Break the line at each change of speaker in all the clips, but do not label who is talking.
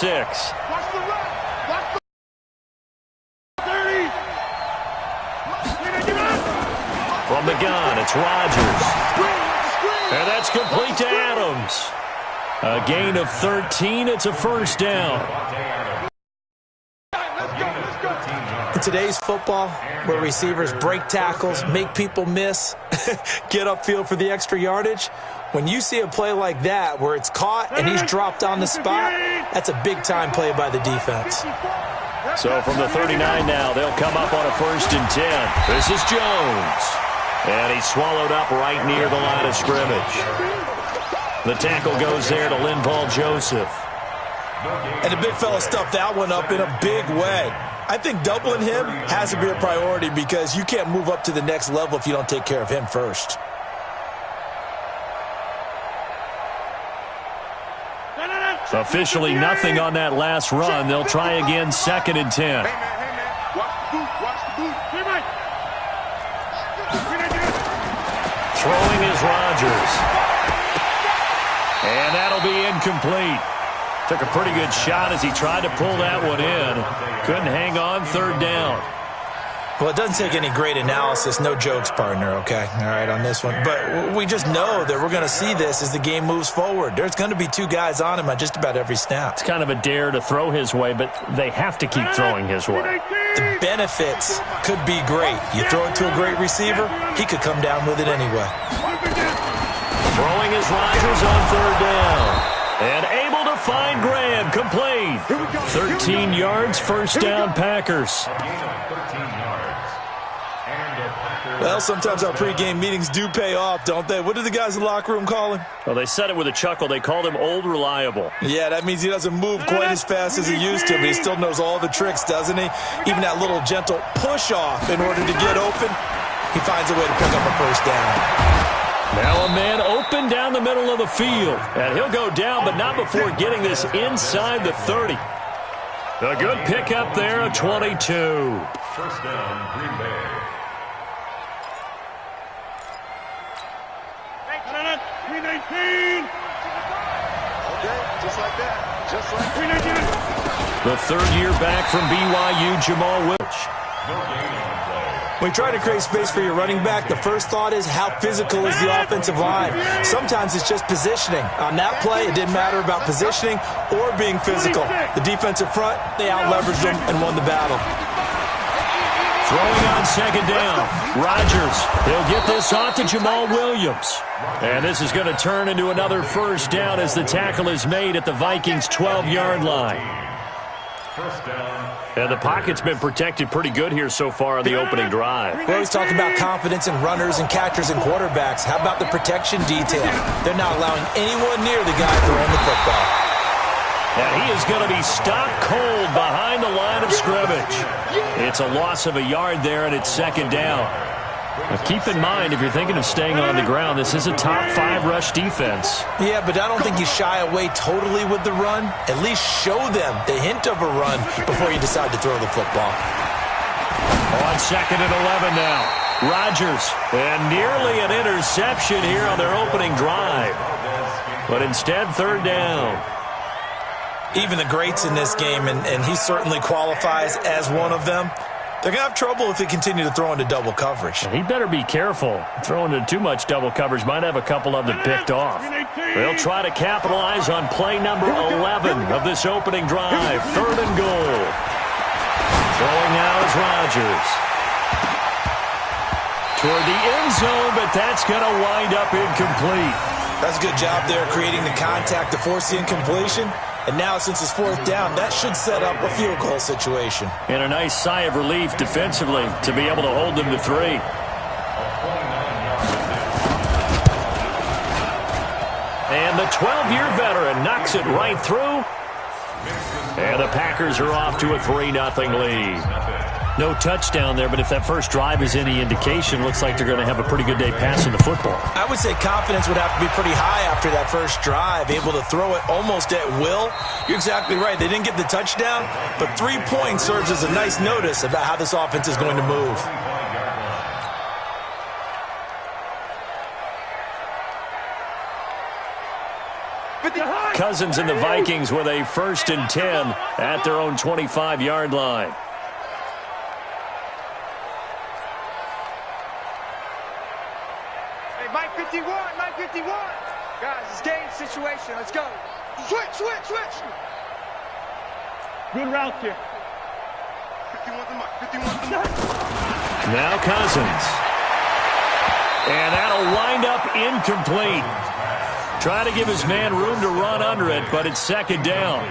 6. From the gun, it's Rodgers. And that's complete to Adams. A gain of 13. It's a first down.
In today's football, where receivers break tackles, make people miss, get upfield for the extra yardage, when you see a play like that where it's caught and he's dropped on the spot, that's a big-time play by the defense.
So from the 39 now, they'll come up on a 1st and 10. This is Jones. And he's swallowed up right near the line of scrimmage. The tackle goes there to Linval Joseph.
And the big fella stuffed that one up in a big way. I think doubling him has to be a priority because you can't move up to the next level if you don't take care of him first.
Officially nothing on that last run. They'll try again 2nd and 10. Throwing is Rodgers. And that'll be incomplete. Took a pretty good shot as he tried to pull that one in. Couldn't hang on, 3rd down.
Well, it doesn't take any great analysis. No jokes, partner, okay? All right, on this one. But we just know that we're going to see this as the game moves forward. There's going to be 2 guys on him on just about every snap.
It's kind of a dare to throw his way, but they have to keep throwing his way.
The benefits could be great. You throw it to a great receiver, he could come down with it anyway.
Throwing is Rodgers on 3rd down. And able to find Graham, complete. 13 yards, first down, Packers.
Well, sometimes our pregame meetings do pay off, don't they? What do the guys in the locker room call him?
Well, they said it with a chuckle. They called him Old Reliable.
Yeah, that means he doesn't move quite as fast as he used to, but he still knows all the tricks, doesn't he? Even that little gentle push-off in order to get open, he finds a way to pick up a first down.
Now a man open down the middle of the field. And he'll go down, but not before getting this inside the 30. A good pickup there, a 22.
First down, Green Bay.
Okay, just like that. Just like that.
The 3rd year back from BYU, Jamal Wilch.
No gain on the play.
When you try to create space for your running back, the first thought is how physical is the offensive line. Sometimes it's just positioning. On that play, it didn't matter about positioning or being physical. The defensive front, they out-leveraged them and won the battle.
Throwing on 2nd down. Rodgers. He'll get this off to Jamal Williams. And this is going to turn into another first down as the tackle is made at the Vikings' 12-yard line.
First down.
And the pocket's been protected pretty good here so far on the opening drive.
We always talk about confidence in runners and catchers and quarterbacks. How about the protection detail? They're not allowing anyone near the guy throwing the football.
And he is going to be stopped cold behind the line of scrimmage. It's a loss of a yard there, and it's 2nd down. Now keep in mind, if you're thinking of staying on the ground, this is a top 5 rush defense.
Yeah, but I don't think you shy away totally with the run. At least show them the hint of a run before you decide to throw the football.
On 2nd and 11 now. Rodgers, and nearly an interception here on their opening drive. But instead, 3rd down.
Even the greats in this game, and he certainly qualifies as one of them, they're going to have trouble if they continue to throw into double coverage.
He better be careful. Throwing into too much double coverage might have a couple of them picked off. They'll try to capitalize on play number 11 of this opening drive. 3rd and goal. Throwing now is Rodgers. Toward the end zone, but that's going to wind up incomplete.
That's a good job there creating the contact to force the incompletion. And now, since it's 4th down, that should set up a field goal situation.
And a nice sigh of relief defensively to be able to hold them to 3. And the 12-year veteran knocks it right through. And the Packers are off to a 3-0 lead. No touchdown there, but if that first drive is any indication, looks like they're going to have a pretty good day passing the football.
I would say confidence would have to be pretty high after that first drive, able to throw it almost at will. You're exactly right. They didn't get the touchdown, but 3 points serves as a nice notice about how this offense is going to move.
Cousins and the Vikings with a 1st and 10 at their own 25-yard line.
Hey, Mike 51, Mike 51. Guys, it's game situation. Let's go. Switch. Good route here.
51 to Mike, 51 to Mike.
Now Cousins. And that'll wind up incomplete. Trying to give his man room to run under it, but it's 2nd down.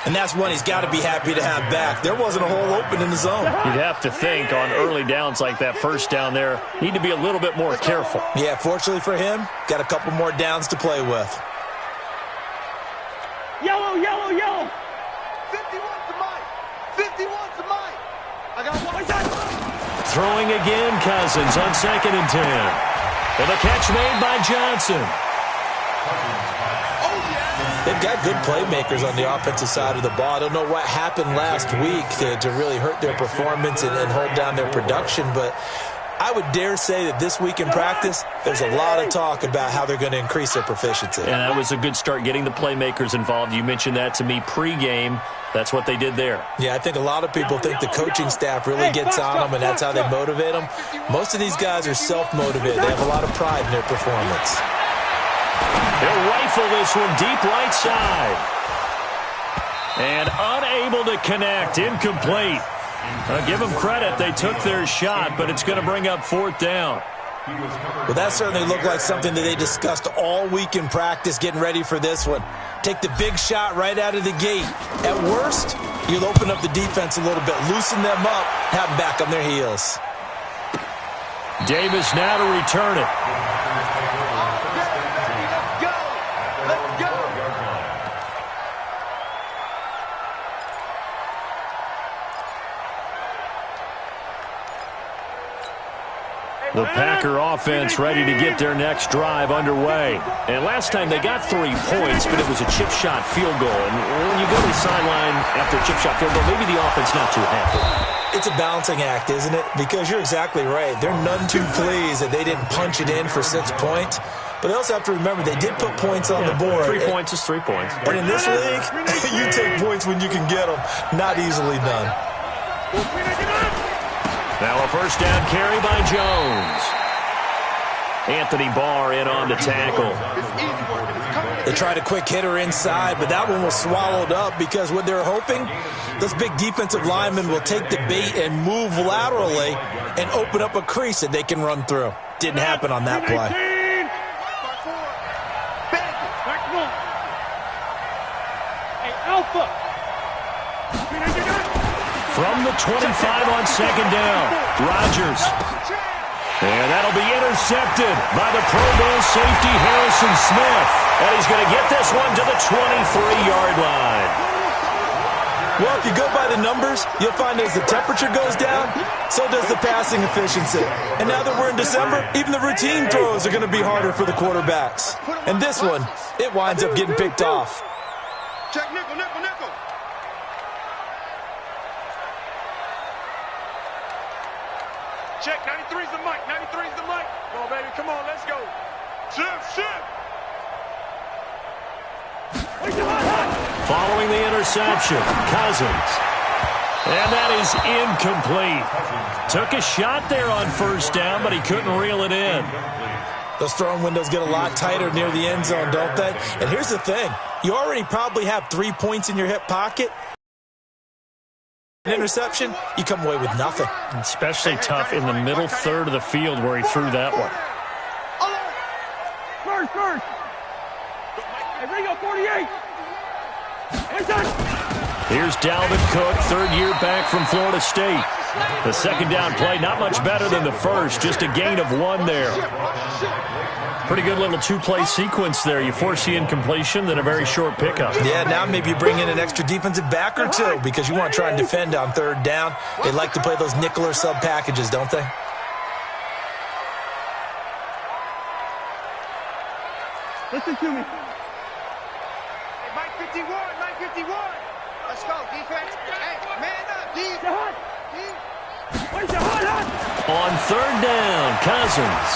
And that's one he's got to be happy to have back. There wasn't a hole open in the zone.
You'd have to think on early downs like that 1st down there, need to be a little bit more careful.
Yeah, fortunately for him, got a couple more downs to play with.
Yellow.
51 to Mike. 51 to Mike. I got one.
Throwing again, Cousins on 2nd and 10. And the catch made by Johnson.
They've got good playmakers on the offensive side of the ball. I don't know what happened last week to really hurt their performance and hold down their production, but I would dare say that this week in practice, there's a lot of talk about how they're going to increase their proficiency.
And that was a good start getting the playmakers involved. You mentioned that to me pregame. That's what they did there.
Yeah, I think a lot of people think the coaching staff really gets on them, and that's how they motivate them. Most of these guys are self-motivated. They have a lot of pride in their performance.
They'll rifle this one deep right side. And unable to connect. Incomplete. Give them credit. They took their shot, but it's going to bring up 4th down.
Well, that certainly looked like something that they discussed all week in practice getting ready for this one. Take the big shot right out of the gate. At worst, you'll open up the defense a little bit, loosen them up, have them back on their heels.
Davis now to return it. The Packer offense ready to get their next drive underway. And last time they got 3 points, but it was a chip shot field goal. And when you go to the sideline after a chip shot field goal, maybe the offense not too happy.
It's a balancing act, isn't it? Because you're exactly right. They're none too pleased that they didn't punch it in for 6 points. But they also have to remember they did put points on the board.
3 points is 3 points.
And in this league, you take points when you can get them. Not easily done.
Now a 1st down carry by Jones. Anthony Barr in on the tackle.
They tried a quick hitter inside, but that one was swallowed up because what they're hoping, those big defensive linemen will take the bait and move laterally and open up a crease that they can run through. Didn't happen on that play.
Alpha.
From the 25 on 2nd down, Rodgers. And that'll be intercepted by the Pro Bowl safety Harrison Smith. And he's going to get this one to the 23-yard line.
Well, if you go by the numbers, you'll find as the temperature goes down, so does the passing efficiency. And now that we're in December, even the routine throws are going to be harder for the quarterbacks. And this one, it winds up getting picked off.
Check nickel.
Check, 93's the mic, 93's the mic. Come on, baby, come on, let's go. Shift.
Following the interception, Cousins. And that is incomplete. Took a shot there on 1st down, but he couldn't reel it in.
Those throwing windows get a lot tighter near the end zone, don't they? And here's the thing. You already probably have 3 points in your hip pocket. An interception, you come away with nothing.
Especially tough in the middle third of the field where he threw that one.
First. Hey, Ringo, 48.
Here's Dalvin Cook, 3rd-year back from Florida State. The 2nd down play, not much better than the first, just a gain of 1 there. Pretty good little 2-play sequence there. You force the incompletion, then a very short pickup.
Yeah, now maybe you bring in an extra defensive back or 2 because you want to try and defend on 3rd down. They like to play those nickel or sub packages, don't they?
Listen to me. Hey, Mike 51. Let's go, defense. Hey, man up, defense.
On 3rd down, Cousins.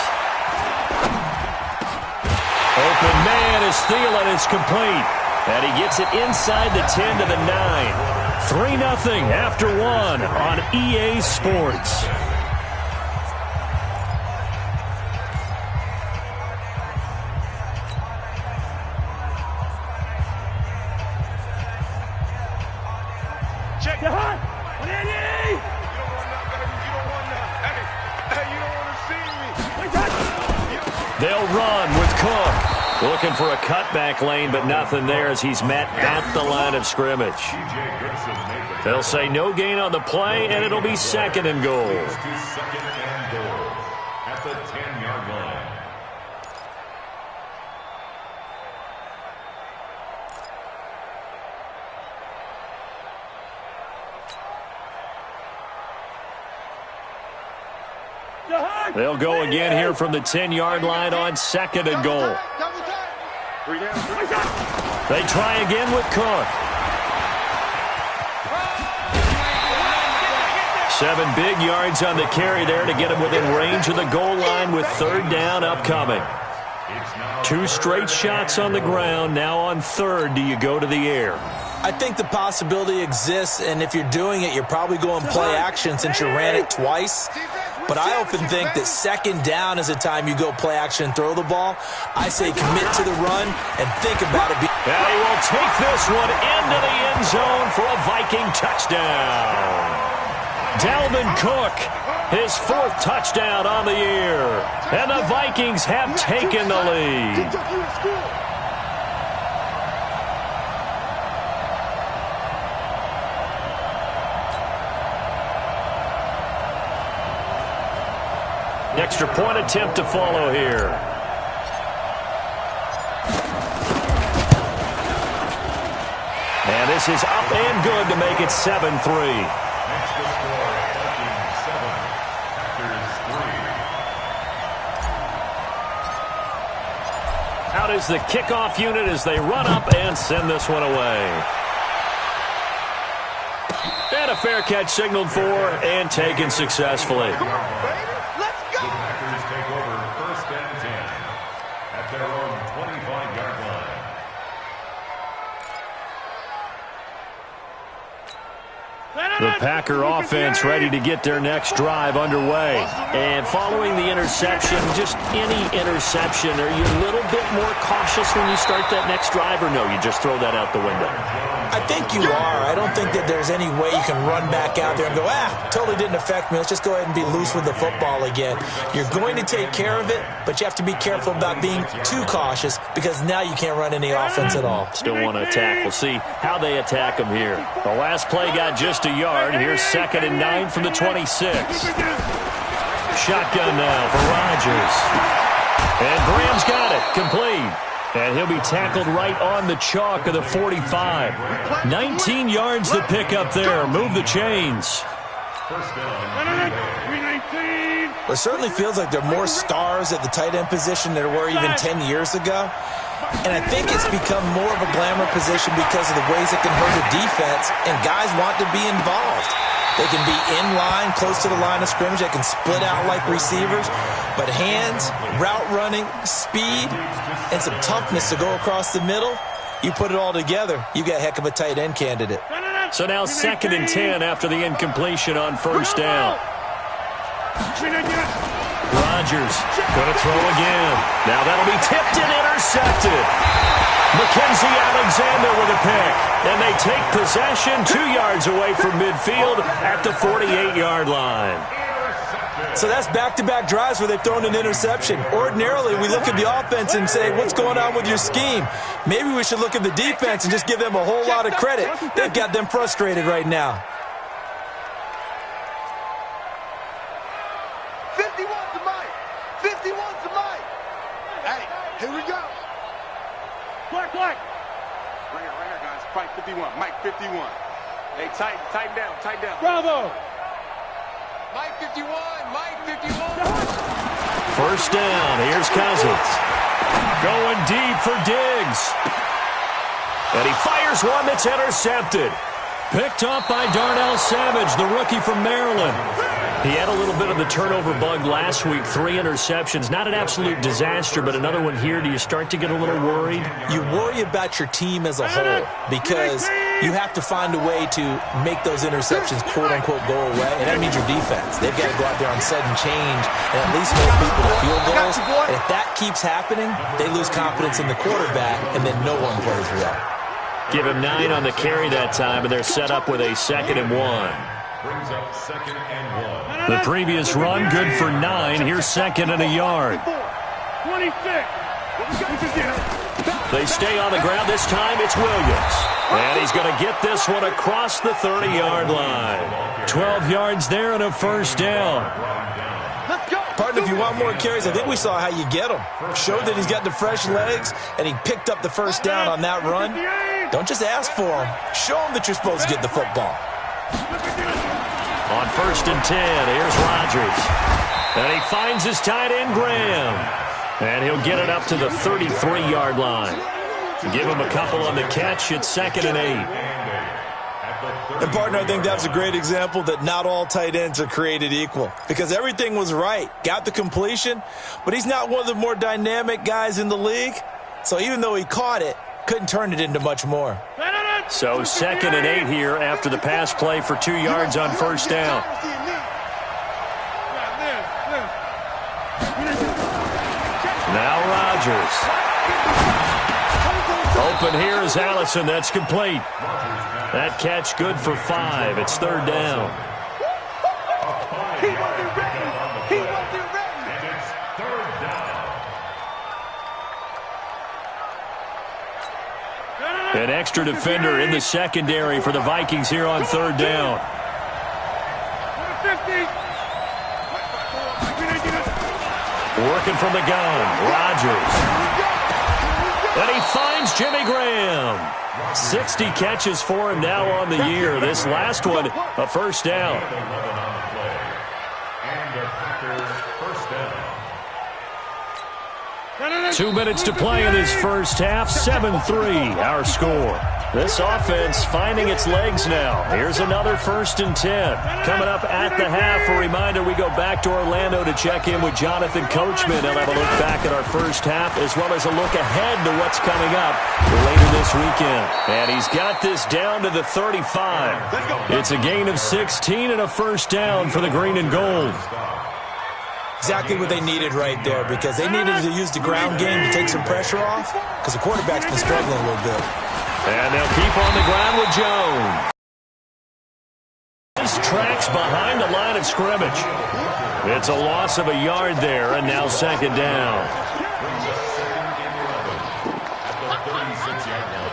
Open man is Thielen. It's complete. And he gets it inside the 10 to the 9. 3-0 after 1 on EA Sports.
Check the hunt.
They'll run with Cook. Looking for a cutback lane, but nothing there as he's met at the line of scrimmage. They'll say no gain on the play, and it'll be 2nd and goal.
Second and goal at the 10-yard line.
They'll go again here from the 10-yard line on 2nd and goal. They try again with Cook. 7 big yards on the carry there to get him within range of the goal line with 3rd down upcoming. 2 straight shots on the ground. Now on 3rd, do you go to the air?
I think the possibility exists, and if you're doing it, you're probably going play action since you ran it twice. But I often think that 2nd down is the time you go play action and throw the ball. I say commit to the run and think about it.
And he will take this one into the end zone for a Viking touchdown. Dalvin Cook, his 4th touchdown on the year. And the Vikings have taken the lead. Extra point attempt to follow here. And this is up and good to make it 7-3.
Next to score, Vikings 7, Packers 3.
Out is the kickoff unit as they run up and send this one away. And a fair catch signaled for and taken successfully.
The Packers take over 1st and 10 at their own 25-yard line.
The Packer offense ready to get their next drive underway. And following the interception, just any interception, are you a little bit more cautious when you start that next drive, or no, you just throw that out the window?
I think you are. I don't think that there's any way you can run back out there and go, totally didn't affect me. Let's just go ahead and be loose with the football again. You're going to take care of it, but you have to be careful about being too cautious because now you can't run any offense at all.
Still want to attack. We'll see how they attack them here. The last play got just a yard. Here's 2nd and 9 from the 26. Shotgun now for Rodgers. And Graham's got it. Complete. And he'll be tackled right on the chalk of the 45. 19 yards to pick up there. Move the chains.
First down.
It certainly feels like there are more stars at the tight end position than there were even 10 years ago. And I think it's become more of a glamour position because of the ways it can hurt the defense, and guys want to be involved. They can be in line, close to the line of scrimmage. They can split out like receivers. But hands, route running, speed, and some toughness to go across the middle, you put it all together, you got a heck of a tight end candidate.
So now 2nd and 10 after the incompletion on 1st down. Rodgers going to throw again. Now that'll be tipped and intercepted. Mackenzie Alexander with a pick. And they take possession 2 yards away from midfield at the 48-yard line.
So that's back-to-back drives where they've thrown an interception. Ordinarily, we look at the offense and say, what's going on with your scheme? Maybe we should look at the defense and just give them a whole lot of credit. They've got them frustrated right now.
51 to Mike. 51 to Mike. Hey, here we go.
Clark. Ringer, guys. Mike 51. Mike 51. Hey, tighten down. Bravo. Mike 51. Mike 51.
First down. Here's Cousins. Going deep for Diggs. And he fires one that's intercepted. Picked up by Darnell Savage, the rookie from Maryland. He had a little bit of the turnover bug last week, 3 interceptions. Not an absolute disaster, but another one here. Do you start to get a little worried?
You worry about your team as a whole because you have to find a way to make those interceptions, quote-unquote, go away, and that means your defense. They've got to go out there on sudden change and at least hold people to field goals. And if that keeps happening, they lose confidence in the quarterback, and then no one plays well.
Give him 9 on the carry that time, and they're set up with a 2nd and 1.
Brings up 2nd and 1.
The previous run, good for 9. Here's 2nd and a yard.
26.
They stay on the ground. This time it's Williams. And he's going to get this one across the 30-yard line. 12 yards there and a first down.
Partner, if you want more carries, I think we saw how you get them. Showed that he's got the fresh legs, and he picked up the first down on that run. Don't just ask for them. Show them that you're supposed to get the football.
On 1st and 10, here's Rodgers. And he finds his tight end, Graham. And he'll get it up to the 33-yard line. Give him a couple on the catch. It's 2nd and 8.
And, partner, I think that's a great example that not all tight ends are created equal because everything was right. Got the completion, but he's not one of the more dynamic guys in the league. So even though he caught it, couldn't turn it into much more.
So 2nd and 8 here after the pass play for 2 yards on first down. Now Rodgers. Open here is Allison. That's complete. That catch good for 5. It's 3rd down.
He wasn't ready. He wasn't ready.
And it's 3rd down.
An extra defender in the secondary for the Vikings here on 3rd down. Working from the gun, Rodgers. And he finds Jimmy Graham. 60 catches for him now on the year. This last one, a first down.
And the Packers first down.
2 minutes to play in this first half. 7-3, our score. This offense finding its legs now. Here's another 1st and 10. Coming up at the half, a reminder we go back to Orlando to check in with Jonathan Coachman. He'll have a look back at our first half as well as a look ahead to what's coming up later this weekend. And he's got this down to the 35. It's a gain of 16 and a first down for the green and gold.
Exactly what they needed right there because they needed to use the ground game to take some pressure off because the quarterback's been struggling a little bit.
And they'll keep on the ground with Jones. His tracks behind the line of scrimmage. It's a loss of a yard there, and now 2nd down.
At the 36-yard line.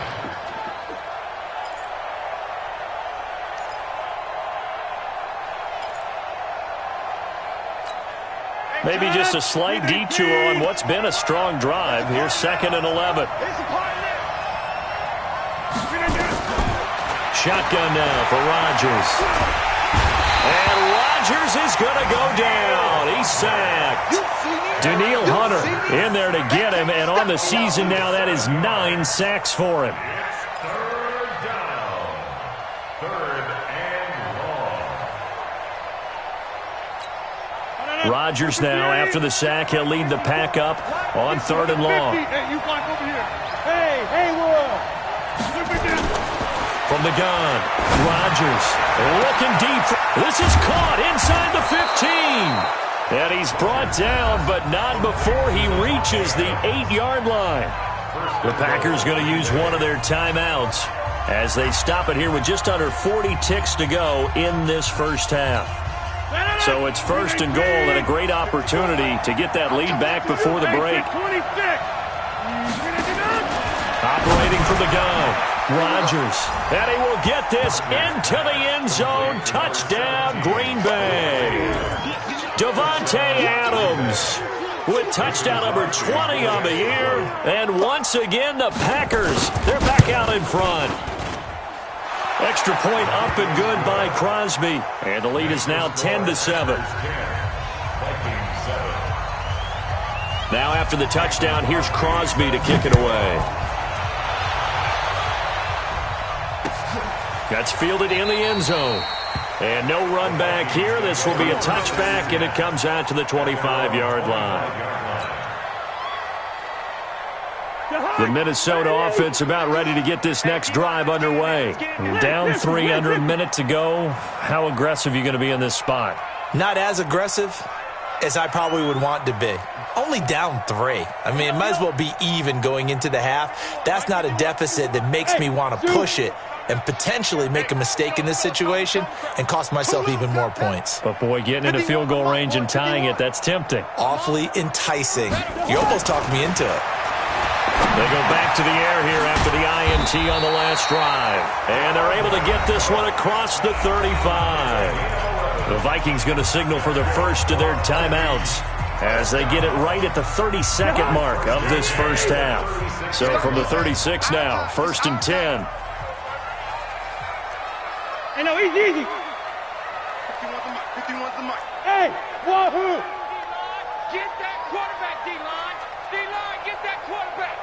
Maybe just a slight detour on what's been a strong drive. Here's 2nd and 11. Shotgun now for Rodgers. And Rodgers is going to go down. He's sacked. Daniil Hunter in there to get him, and on the season now, that is 9 sacks for him.
It's 3rd down. 3rd and long.
Rodgers now, after the sack, he'll lead the pack up on 3rd and long.
Hey, you block over here. Hey, Will.
From the gun, Rodgers looking deep. This is caught inside the 15. And he's brought down, but not before he reaches the 8-yard line. The Packers going to use one of their timeouts as they stop it here with just under 40 ticks to go in this first half. So it's 1st and goal and a great opportunity to get that lead back before the break. Operating from the gun. Rodgers, and he will get this into the end zone. Touchdown, Green Bay. Davante Adams with touchdown number 20 on the year. And once again, the Packers, they're back out in front. Extra point up and good by Crosby. And the lead is now 10-7. Now after the touchdown, here's Crosby to kick it away. That's fielded in the end zone. And no run back here. This will be a touchback, and it comes out to the 25-yard line. The Minnesota offense about ready to get this next drive underway. Down 3 under a minute to go. How aggressive are you going to be in this spot?
Not as aggressive as I probably would want to be. Only down 3. I mean, it might as well be even going into the half. That's not a deficit that makes me want to push it and potentially make a mistake in this situation and cost myself even more points.
But, boy, getting into field goal range and tying it, that's tempting.
Awfully enticing. You almost talked me into it.
They go back to the air here after the INT on the last drive. And they're able to get this one across the 35. The Vikings going to signal for the first of their timeouts as they get it right at the 32nd mark of this first half. So from the 36 now, 1st and 10.
Hey, no, easy. 51's the mic. Hey, wahoo! Get that quarterback, D-line. D-line, get that quarterback.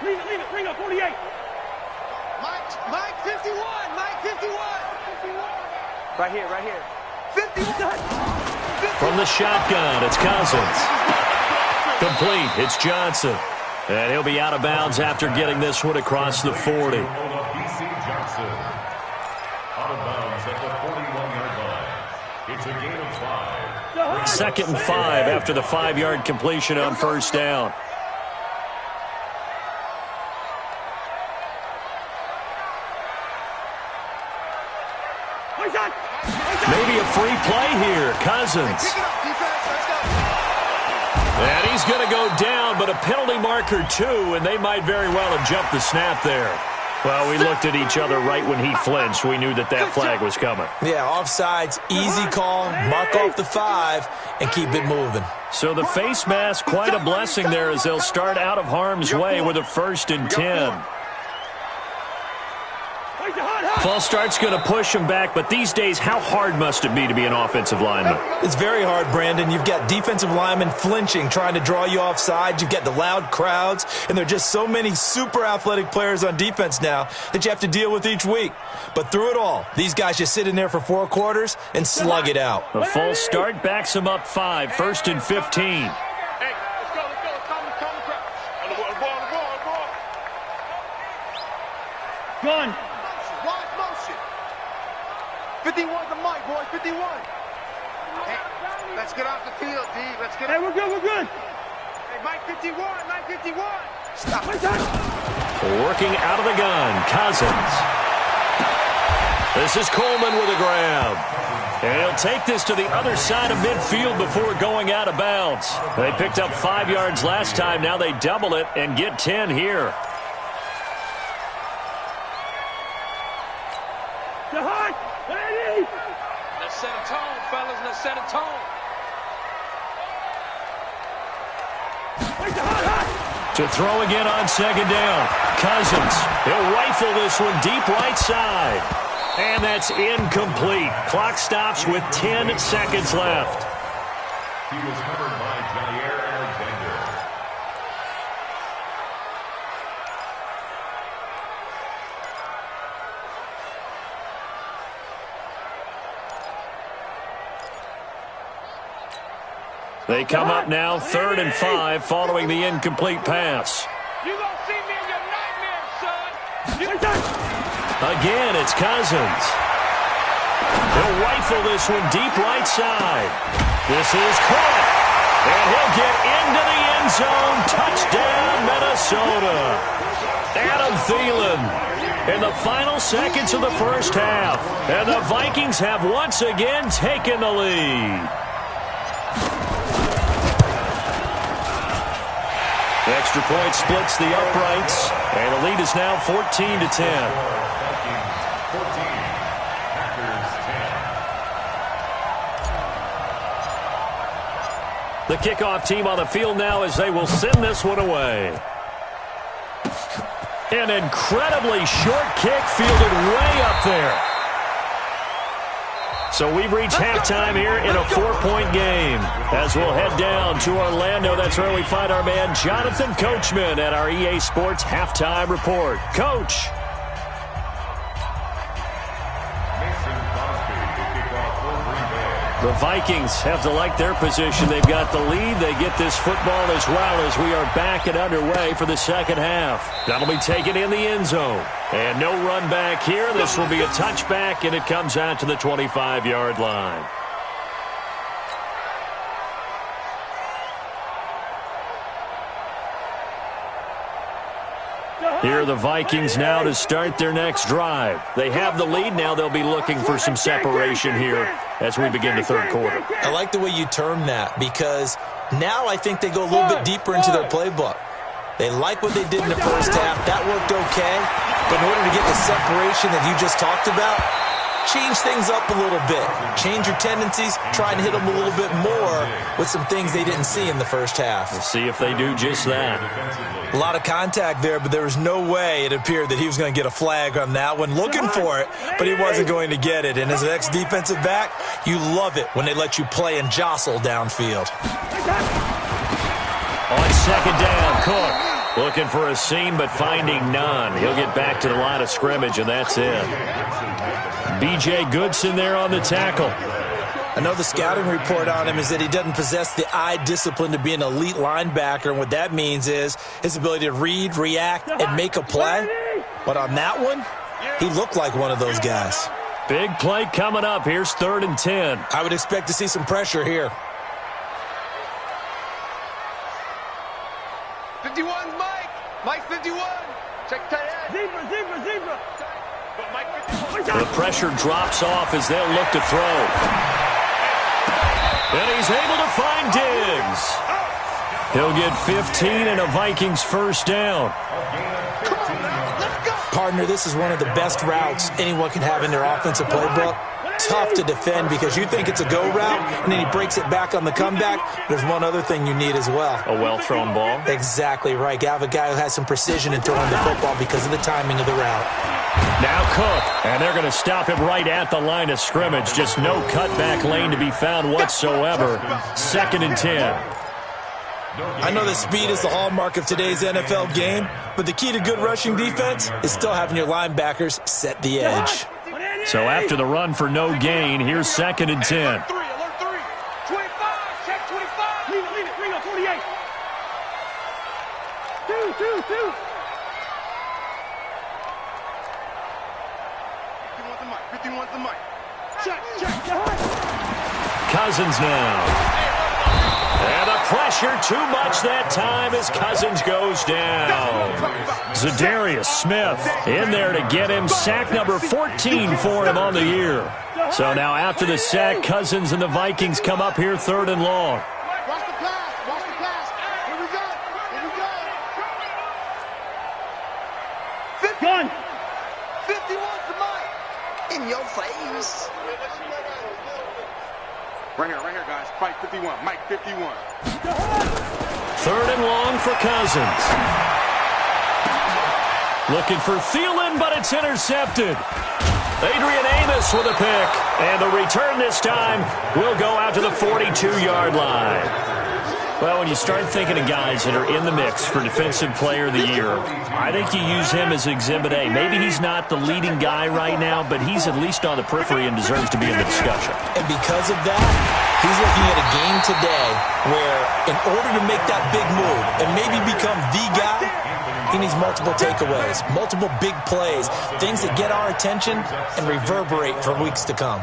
Leave it, bring up 48. Mike 51, Mike 51. Right here. 51.
From the shotgun, it's Cousins. Complete, it's Johnson. And he'll be out of bounds after getting this one across the 40.
Out of bounds at the 41-yard line. It's a gain of 5.
2nd and 5 after the 5-yard completion on first down. Maybe a free play here. Cousins. And he's going to go down, but a penalty marker too, and they might very well have jumped the snap there. Well, we looked at each other right when he flinched. We knew that flag was coming.
Yeah, offsides, easy call, mark off the 5, and keep it moving.
So the face mask, quite a blessing there as they'll start out of harm's way with a 1st and 10. False start's going to push him back, but these days, how hard must it be to be an offensive lineman?
It's very hard, Brandon. You've got defensive linemen flinching, trying to draw you off sides. You've got the loud crowds, and there are just so many super athletic players on defense now that you have to deal with each week. But through it all, these guys just sit in there for 4 quarters and slug it out.
A false start backs him up 5, 1st and 15.
Hey, let's go. Calm the crowd. On the ball. Gun. Wide motion. 51's the mic, boys. 51. Hey, let's get off the field, D. Let's get. Hey, we're good. Hey, Mike 51. Stop.
Working out of the gun, Cousins. This is Coleman with a grab. And he'll take this to the other side of midfield before going out of bounds. They picked up 5 yards last time. Now they double it and get 10 here.
Let's set a tone, fellas. Let's set a tone.
To throw again on 2nd down. Cousins. He'll rifle this one deep right side. And that's incomplete. Clock stops with 10 seconds left.
He was covered by Jair Alexander.
They come up now 3rd and 5 following the incomplete pass.
You gonna see me in your nightmares, son.
Again, it's Cousins. He'll rifle this one deep right side. This is caught. And he'll get into the end zone. Touchdown, Minnesota. Adam Thielen in the final seconds of the first half. And the Vikings have once again taken the lead. The extra point splits the uprights, and the lead is now 14-10. The kickoff team on the field now as they will send this one away. An incredibly short kick fielded way up there. So we've reached halftime here in a 4-point game. As we'll head down to Orlando, that's where we find our man Jonathan Coachman at our EA Sports Halftime Report. Coach. The Vikings have to like their position. They've got the lead. They get this football as well as we are back and underway for the second half. That'll be taken in the end zone. And no run back here. This will be a touchback, and it comes out to the 25-yard line. Here are the Vikings now to start their next drive. They have the lead. Now they'll be looking for some separation here as we begin the third quarter.
I like the way you term that because now I think they go a little bit deeper into their playbook. They like what they did in the first half. That worked okay. But in order to get the separation that you just talked about, change things up a little bit. Change your tendencies. Try and hit them a little bit more with some things they didn't see in the first half.
We'll see if they do just that.
A lot of contact there, but there was no way it appeared that he was going to get a flag on that one. Looking for it, but he wasn't going to get it. And as an ex-defensive back, you love it when they let you play and jostle downfield.
On second down, Cook looking for a seam but finding none. He'll get back to the line of scrimmage, and that's it. B.J. Goodson there on the tackle.
I know the scouting report on him is that he doesn't possess the eye discipline to be an elite linebacker, and what that means is his ability to read, react, and make a play. But on that one, he looked like one of those guys.
Big play coming up. Here's 3rd and 10.
I would expect to see some pressure here.
51's Mike. Mike 51. Check tight end. Zebra. Mike 51.
The pressure drops off as they'll look to throw. And he's able to find Diggs. He'll get 15 and a Vikings first down.
Partner, this is one of the best routes anyone can have in their offensive playbook. Tough to defend because you think it's a go route, and then he breaks it back on the comeback. There's one other thing you need as well.
A well-thrown ball?
Exactly right. You have a guy who has some precision in throwing the football because of the timing of the route.
Now Cook, and they're going to stop him right at the line of scrimmage. Just no cutback lane to be found whatsoever. 2nd and 10.
I know that speed is the hallmark of today's NFL game, but the key to good rushing defense is still having your linebackers set the edge.
So after the run for no gain, here's 2nd and 10.
Alert 3. 25. Check 25. Leave it. Bring up 48. 2. 51's the mic. Check.
Cousins now. And the pressure too much that time as Cousins goes down. Zadarius Smith in there to get him. Sack number 14 for him on the year. So now after the sack, Cousins and the Vikings come up here 3rd and long.
Watch the pass. Here we go. Gun. 51's the mic. In your face. Right here, guys. Fight 51. Mike 51.
3rd and long for Cousins. Looking for Thielen, but it's intercepted. Adrian Amos with a pick. And the return this time will go out to the 42-yard line. Well, when you start thinking of guys that are in the mix for Defensive Player of the Year, I think you use him as Exhibit A. Maybe he's not the leading guy right now, but he's at least on the periphery and deserves to be in the discussion.
And because of that, he's looking at a game today where in order to make that big move and maybe become the guy, he needs multiple takeaways, multiple big plays, things that get our attention and reverberate for weeks to come.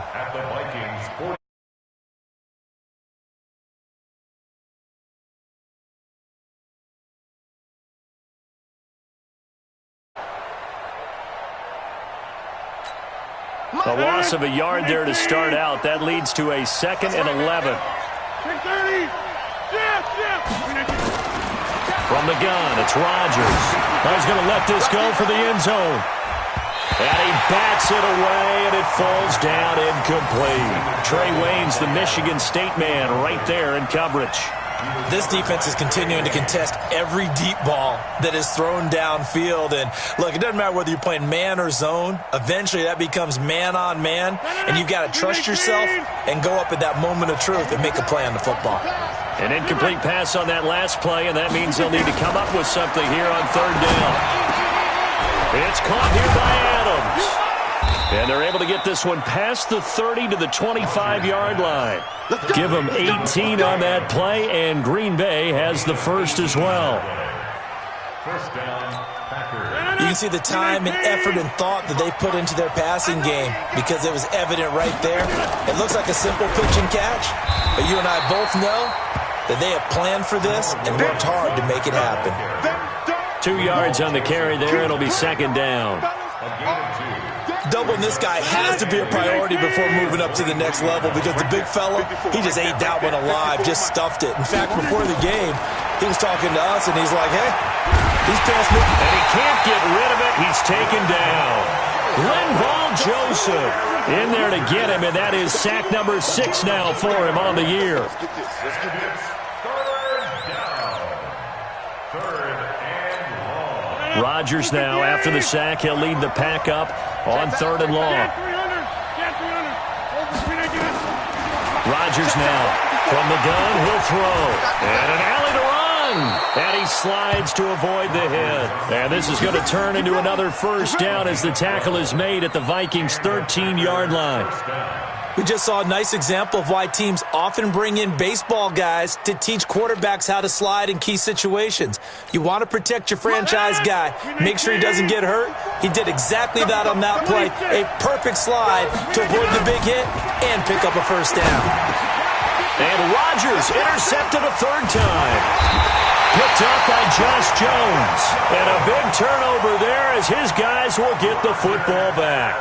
A loss of a yard there to start out. That leads to a 2nd and 11. From the gun, it's Rodgers. He's going to let this go for the end zone. And he bats it away, and it falls down incomplete. Trey Waynes, the Michigan State man, right there in coverage.
This defense is continuing to contest every deep ball that is thrown downfield. And, look, it doesn't matter whether you're playing man or zone. Eventually that becomes man-on-man, and you've got to trust yourself and go up at that moment of truth and make a play on the football.
An incomplete pass on that last play, and that means they'll need to come up with something here on 3rd down. It's caught here by Adams. And they're able to get this one past the 30 to the 25-yard line. Give them 18 on that play, and Green Bay has the first as well.
First down, Packers.
You can see the time and effort and thought that they put into their passing game because it was evident right there. It looks like a simple pitch and catch, but you and I both know that they have planned for this and worked hard to make it happen.
2 yards on the carry there. It'll be second down.
Doubling this guy has to be a priority before moving up to the next level because the big fella, he just ate that one alive, just stuffed it. In fact, before the game, he was talking to us, and he's like, hey, he's past me.
And he can't get rid of it. He's taken down. Linval Joseph in there to get him, and that is sack number 6 now for him on the year.
Third down. Third and long.
Rodgers now, after the sack, he'll lead the pack up on 3rd and long. Rodgers now from the gun, he'll throw. And an alley to run. And he slides to avoid the hit. And this is going to turn into another first down as the tackle is made at the Vikings' 13-yard line.
We just saw a nice example of why teams often bring in baseball guys to teach quarterbacks how to slide in key situations. You want to protect your franchise guy. Make sure he doesn't get hurt. He did exactly that on that play. A perfect slide to avoid the big hit and pick up a first down.
And Rodgers intercepted a 3rd time. Picked up by Josh Jones. And a big turnover there as his guys will get the football back.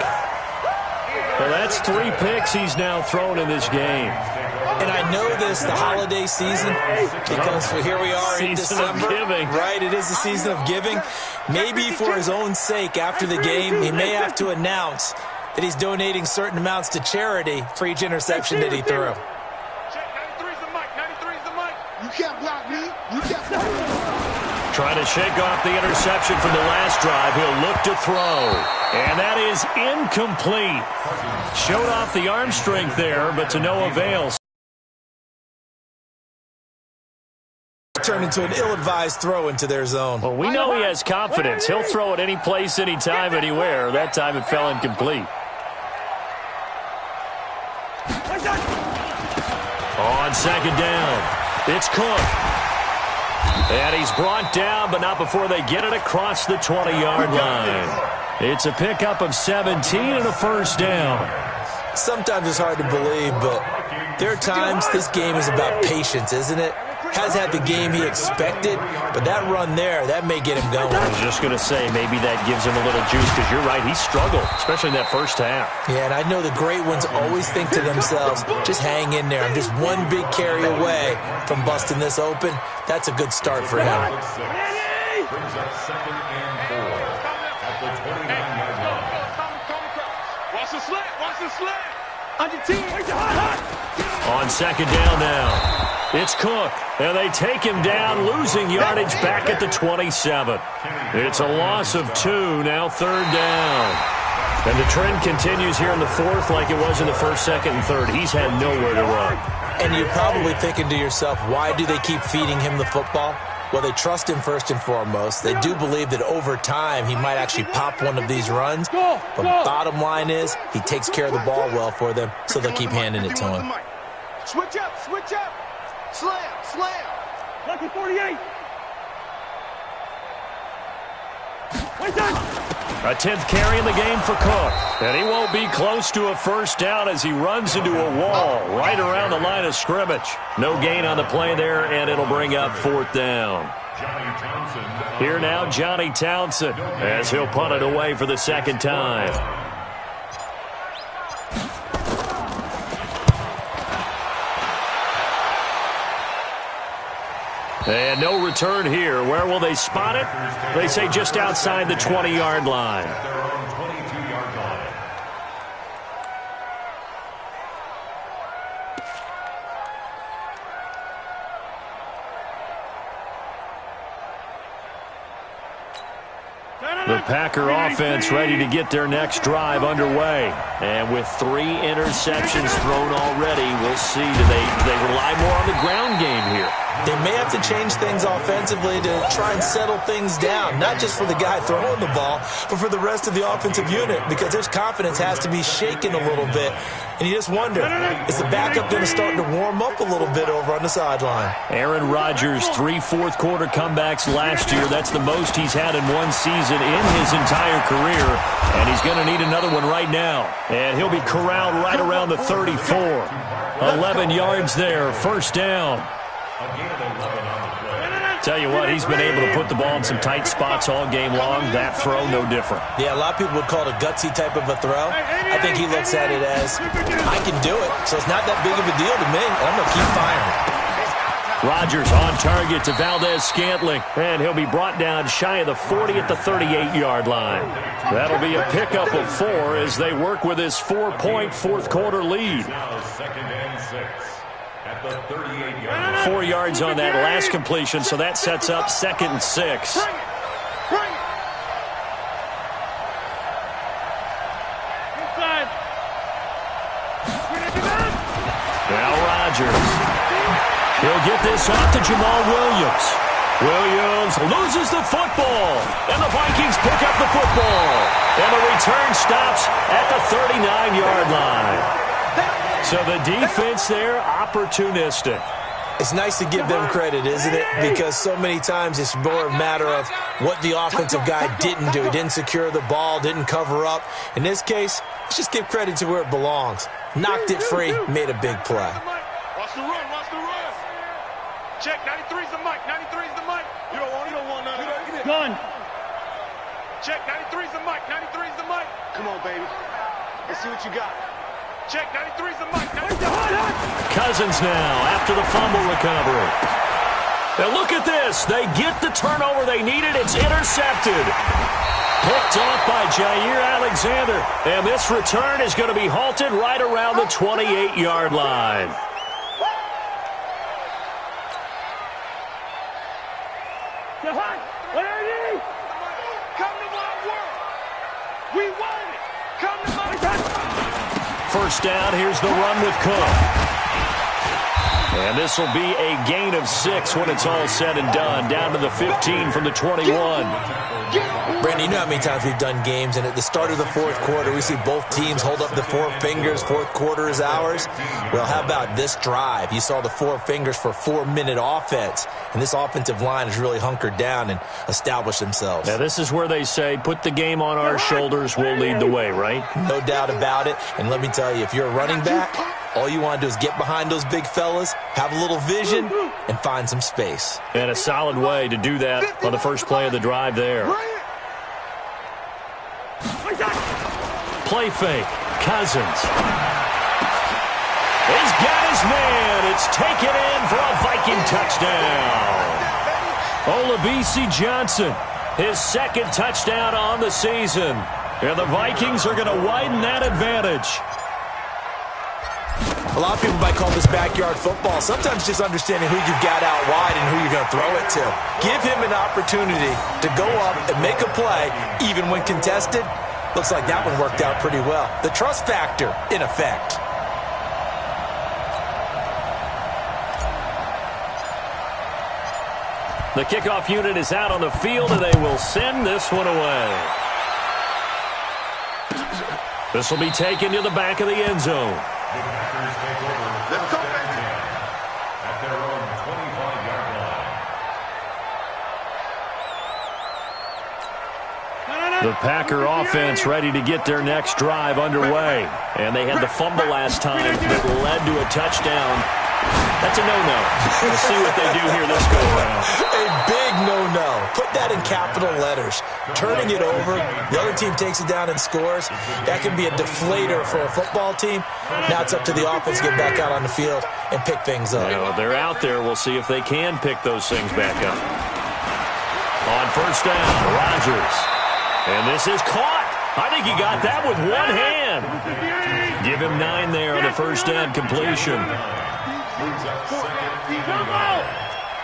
Well, that's 3 picks he's now thrown in this game.
And I know this, the holiday season, because here we are in December.
Season of giving.
Right, it is the season of giving. Maybe for his own sake, after the game, he may have to announce that he's donating certain amounts to charity for each interception that he threw.
93's the mic. 93's the mic. You can't block me. You can't block me.
Trying to shake off the interception from the last drive. He'll look to throw. And that is incomplete. Showed off the arm strength there, but to no avail.
Turned into an ill-advised throw into their zone.
Well, we know he has confidence. He'll throw it any place, anytime, anywhere. That time it fell incomplete. On 2nd down, it's Cook. And he's brought down, but not before they get it across the 20-yard line. It's a pickup of 17 and a first down.
Sometimes it's hard to believe, but there are times this game is about patience, isn't it? Has had the game he expected, but that run there, that may get him going.
I was just going to say, maybe that gives him a little juice, because you're right, he struggled, especially in that first half.
Yeah, and I know the great ones always think to themselves, just hang in there. I'm just one big carry away from busting this open. That's a good start for him.
Brings up 2nd and 4 at the 29-yard line.
Watch the slant. Watch the slant. On your team.
On 2nd down now, it's Cook, and they take him down, losing yardage back at the 27. It's a loss of 2, now 3rd down. And the trend continues here in the 4th like it was in the 1st, 2nd, and 3rd. He's had nowhere to run.
And you're probably thinking to yourself, why do they keep feeding him the football? Well, they trust him first and foremost. They do believe that over time he might actually pop one of these runs. But bottom line is he takes care of the ball well for them, so they'll keep handing it to him.
Switch up. Switch up. Slam. Slam. Lucky 48.
A 10th carry in the game for Cook. And he won't be close to a first down as he runs into a wall right around the line of scrimmage. No gain on the play there, and it'll bring up 4th down. Here now, Johnny Townsend, as he'll punt it away for the 2nd time. And no return here. Where will they spot it? They say just outside the 20-yard line.
Their own 22-yard line.
The Packer offense ready to get their next drive underway. And with 3 interceptions thrown already, we'll see. Do they rely more on the ground game here?
They may have to change things offensively to try and settle things down, not just for the guy throwing the ball, but for the rest of the offensive unit, because his confidence has to be shaken a little bit. And you just wonder, is the backup going to start to warm up a little bit over on the sideline?
Aaron Rodgers, 3 fourth-quarter comebacks last year. That's the most he's had in one season in his entire career, and he's going to need another one right now. And he'll be corralled right around the 34. 11 yards there, first down. Tell you what, he's been able to put the ball in some tight spots all game long. That throw, no different.
Yeah, a lot of people would call it a gutsy type of a throw. I think he looks at it as, I can do it, so it's not that big of a deal to me, and I'm going to keep firing.
Rodgers on target to Valdez-Scantling, and he'll be brought down shy of the 40 at the 38-yard line. That'll be a pickup of 4 as they work with his 4-point fourth-quarter lead.
Now 2nd and 6 at the 38-yard line.
4 yards on that last completion, so that sets up 2nd and 6. Now Rodgers. He'll get this off to Jamal Williams. Williams loses the football, and the Vikings pick up the football. And the return stops at the 39-yard line. So the defense there, opportunistic.
It's nice to give them credit, isn't it? Because so many times it's more a matter of what the offensive guy didn't do. He didn't secure the ball, didn't cover up. In this case, let's just give credit to where it belongs. Knocked it free, made a big play.
Watch the run, watch the run. Check, 93's the mic, 93's the mic. You don't want none of that.
Done.
Check, 93's the mic, 93's the mic. Come on, baby. Let's see what you got. Check, 93's the mic, 93's the mic.
Cousins now after the fumble recovery. Now look at this. They get the turnover they needed. It's intercepted. Picked off by Jair Alexander. And this return is going to be halted right around the 28-yard line.
Come to my world. We want it. Come to my world.
First down, here's the run with Cook. And this will be a gain of 6 when it's all said and done. Down to the 15 from the 21.
Brandon, you know how many times we've done games, and at the start of the fourth quarter, we see both teams hold up the 4 fingers, fourth quarter is ours. Well, how about this drive? You saw the 4 fingers for 4-minute offense, and this offensive line has really hunkered down and established themselves.
Now, this is where they say, put the game on our shoulders, we'll lead the way, right?
No doubt about it, and let me tell you, if you're a running back, all you want to do is get behind those big fellas, have a little vision, and find some space.
And a solid way to do that on the first play of the drive there. Play fake. Cousins. He's got his man. It's taken in for a Viking touchdown. Olabisi Johnson, his 2nd touchdown on the season. And the Vikings are going to widen that advantage.
A lot of people might call this backyard football. Sometimes just understanding who you've got out wide and who you're going to throw it to. Give him an opportunity to go up and make a play, even when contested. Looks like that one worked out pretty well. The trust factor, in effect.
The kickoff unit is out on the field, and they will send this one away. This will be taken to the back of the end zone.
The Packers take over first and 10 at their own 25-yard line.
The Packer offense ready to get their next drive underway. And they had the fumble last time that led to a touchdown. That's a no-no. We'll see what they do here this go-around.
A big no-no. Put that in capital letters. Turning it over, the other team takes it down and scores. That can be a deflator for a football team. Now it's up to the offense to get back out on the field and pick things up.
You know, they're out there. We'll see if they can pick those things back up. On first down, Rodgers. And this is caught. I think he got that with one hand. Give him 9 there on the first down completion.
Moves up 2nd and 9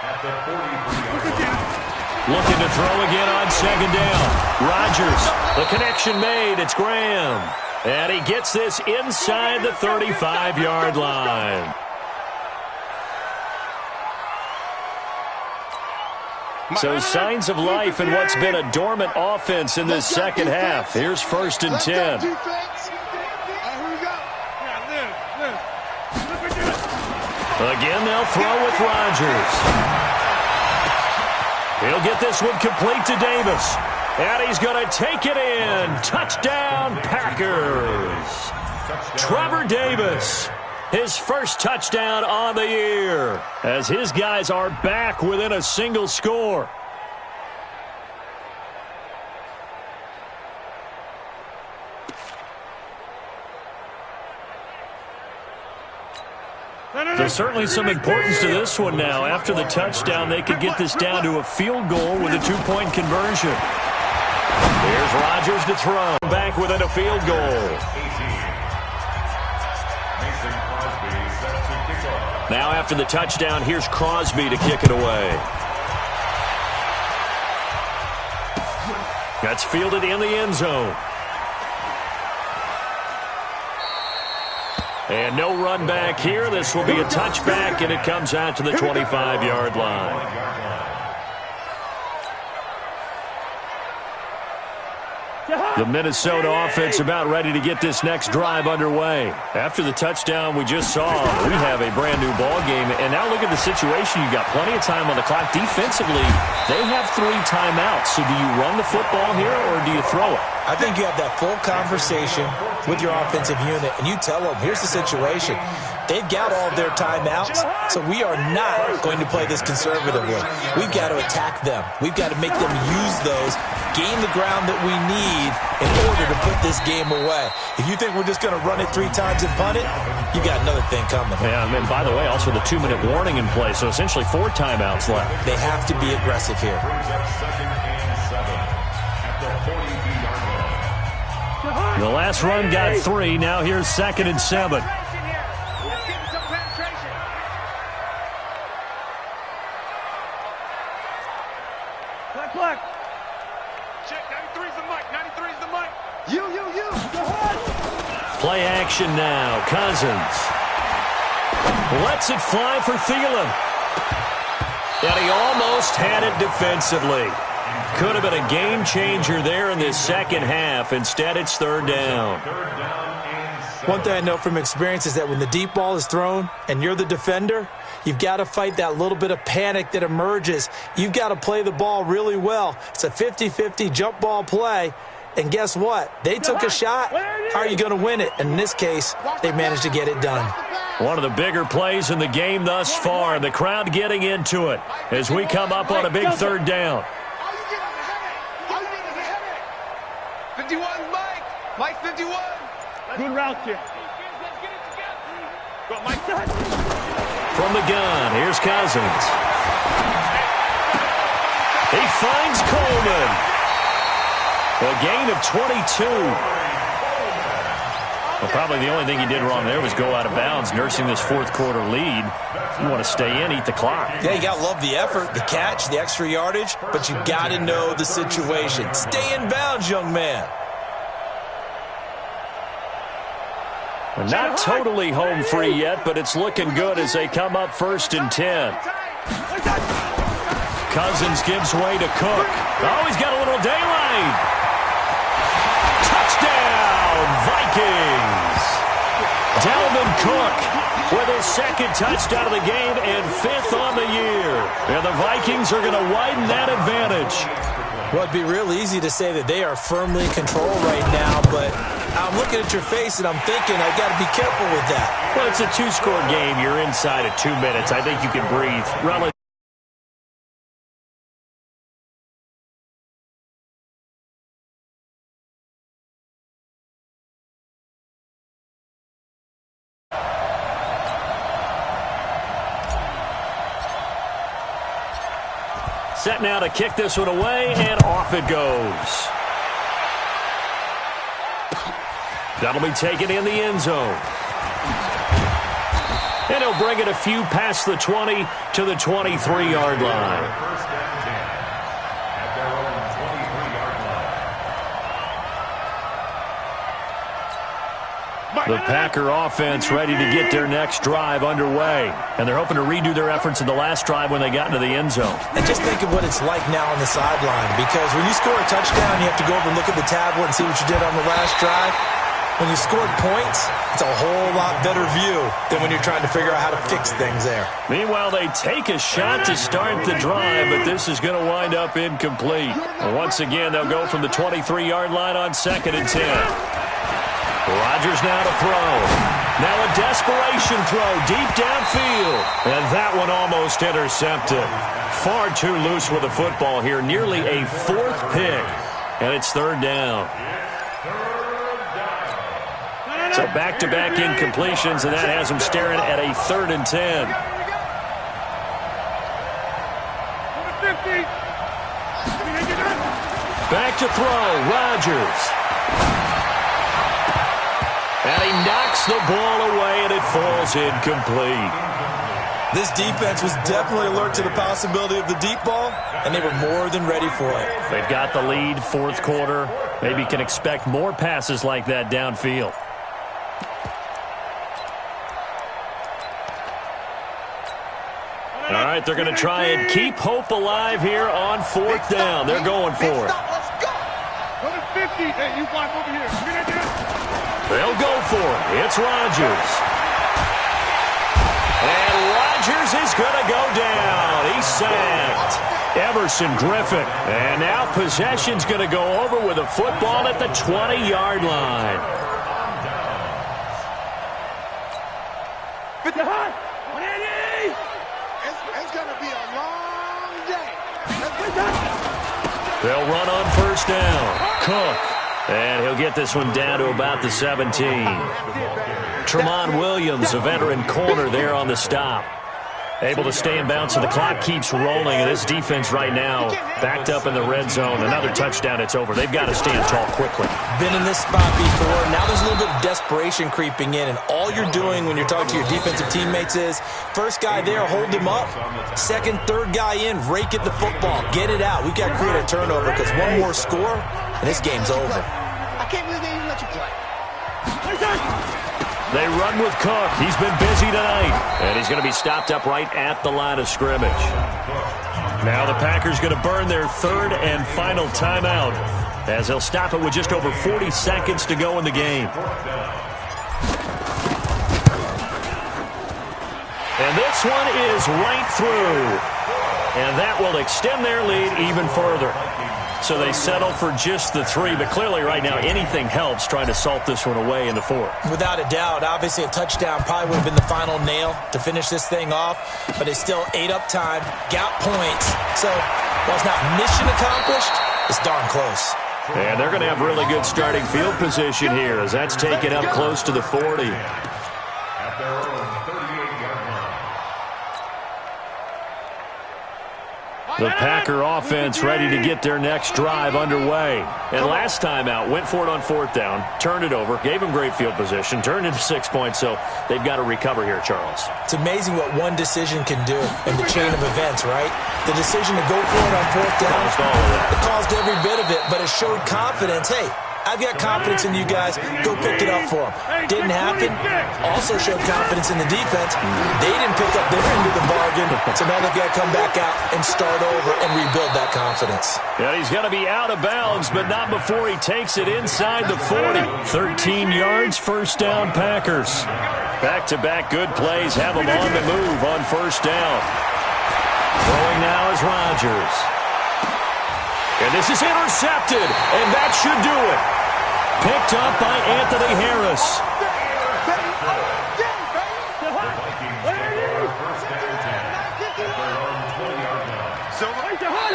at the 43-yard line.
Looking to throw again on second down. Rodgers, the connection made. It's Graham. And he gets this inside the 35-yard line. So signs of life in what's been a dormant offense in this second half. Here's 1st and 10. Again, they'll throw with Rodgers. He'll get this one complete to Davis. And he's going to take it in. Touchdown, Packers. Trevor Davis, his first touchdown on the year, as his guys are back within a single score. There's certainly some importance to this one now. After the touchdown, they could get this down to a field goal with a 2-point conversion. Here's Rodgers to throw. Back within a field goal. Now after the touchdown, here's Crosby to kick it away. That's fielded in the end zone. And no run back here. This will be a touchback, and it comes out to the 25-yard line. The Minnesota offense about ready to get this next drive underway. After the touchdown we just saw, we have a brand-new ball game. And now look at the situation. You've got plenty of time on the clock. Defensively, they have 3 timeouts. So do you run the football here, or do you throw it?
I think you have that full conversation with your offensive unit, and you tell them, here's the situation. They've got all of their timeouts, so we are not going to play this conservatively. We've got to attack them. We've got to make them use those, gain the ground that we need in order to put this game away. If you think we're just going to run it 3 times and punt it, you got another thing coming.
Yeah, and by the way, also the 2-minute warning in play, so essentially 4 timeouts left.
They have to be aggressive here.
The last run got 3. Now here's 2nd and 7.
Check, 93's the mic, 93's the mic. You. Go ahead.
Play action now. Cousins lets it fly for Thielen. And he almost had it defensively. Could have been a game changer there in this second half. Instead, it's 3rd down.
One thing I know from experience is that when the deep ball is thrown and you're the defender, you've got to fight that little bit of panic that emerges. You've got to play the ball really well. It's a 50-50 jump ball play. And guess what? They took a shot. How are you going to win it? And in this case, they managed to get it done.
One of the bigger plays in the game thus far. The crowd getting into it as we come up on a big 3rd down.
51, Mike. Mike, 51.
Good route here.
Go, Mike.
From the gun, here's Cousins. He finds Coleman. A gain of 22. Well, probably the only thing he did wrong there was go out of bounds, nursing this 4th quarter lead. You want to stay in, eat the clock.
Yeah, you got to love the effort, the catch, the extra yardage, but you got to know the situation. Stay in bounds, young man.
Not totally home free yet, but it's looking good as they come up 1st and 10. Cousins gives way to Cook. Oh, he's got a little daylight. Touchdown, Vikings. Dalvin Cook with his 2nd touchdown of the game and 5th on the year. And the Vikings are going to widen that advantage.
Well, it'd be real easy to say that they are firmly in control right now, but I'm looking at your face and I'm thinking I got to be careful with that.
Well, it's a 2-score game. You're inside at 2 minutes. I think you can breathe relatively. Set now to kick this one away, and off it goes. That'll be taken in the end zone. And he'll bring it a few past the 20 to the 23-yard line. The Packer offense ready to get their next drive underway. And they're hoping to redo their efforts in the last drive when they got into the end zone.
And just think of what it's like now on the sideline, because when you score a touchdown, you have to go over and look at the tablet and see what you did on the last drive. When you scored points, it's a whole lot better view than when you're trying to figure out how to fix things there.
Meanwhile, they take a shot to start the drive, but this is going to wind up incomplete. And once again, they'll go from the 23-yard line on 2nd and 10. Rodgers now to throw. Now a desperation throw deep downfield. And that one almost intercepted. Far too loose with the football here. Nearly a 4th pick. And it's 3rd down. So back-to-back incompletions, and that has him staring at a 3rd and 10. Back to throw, Rodgers. And he knocks the ball away, and it falls incomplete.
This defense was definitely alert to the possibility of the deep ball, and they were more than ready for it.
They've got the lead, 4th quarter. Maybe can expect more passes like that downfield. All right, they're going to try and keep hope alive here on 4th down. They're going for it. They'll go for it. It's Rodgers. And Rodgers is going to go down. He's sacked. Everson Griffin. And now possession's going to go over with a football at the 20-yard line.
It's going to be a long day.
They'll run on 1st down. Cook. And he'll get this one down to about the 17. Tremont Williams, a veteran corner there on the stop. Able to stay in bounds, so the clock keeps rolling. And this defense right now backed up in the red zone. Another touchdown, it's over. They've got to stand tall quickly.
Been in this spot before. Now there's a little bit of desperation creeping in. And all you're doing when you're talking to your defensive teammates is, first guy there, hold him up. Second, third guy in, rake at the football. Get it out. We've got to create a turnover because one more score, and this game's over.
I can't believe they even let you play.
They run with Cook. He's been busy tonight. And he's going to be stopped up right at the line of scrimmage. Now the Packers going to burn their 3rd and final timeout as they'll stop it with just over 40 seconds to go in the game. And this one is right through. And that will extend their lead even further. So they settle for just the 3, but clearly right now anything helps trying to salt this one away in the 4th.
Without a doubt, obviously a touchdown probably would have been the final nail to finish this thing off, but it's still ate up time, got points. So while it's not mission accomplished, it's darn close.
And they're going to have really good starting field position here as that's taken up close to the 40.
At their own 38-yard line.
The Packer offense ready to get their next drive underway. And last time out, went for it on 4th down, turned it over, gave them great field position, turned into 6 points, so they've got to recover here, Charles.
It's amazing what one decision can do in the chain of events, right? The decision to go for it on 4th down, it caused every bit of it, but it showed confidence. Hey, I've got confidence in you guys. Go pick it up for them. Didn't happen. Also showed confidence in the defense. They didn't pick up their end of the bargain, so now they've got to come back out and start over and rebuild that confidence.
Yeah, he's going to be out of bounds, but not before he takes it inside the 40. 13 yards, 1st down Packers. Back-to-back good plays have them on the move on 1st down. Throwing now is Rodgers. And this is intercepted, and that should do it. Picked up by Anthony Harris.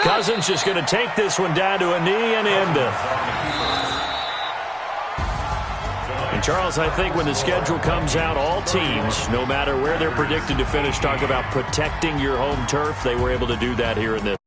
Cousins just going to take this one down to a knee and end it. And Charles, I think when the schedule comes out, all teams, no matter where they're predicted to finish, talk about protecting your home turf. They were able to do that here in this.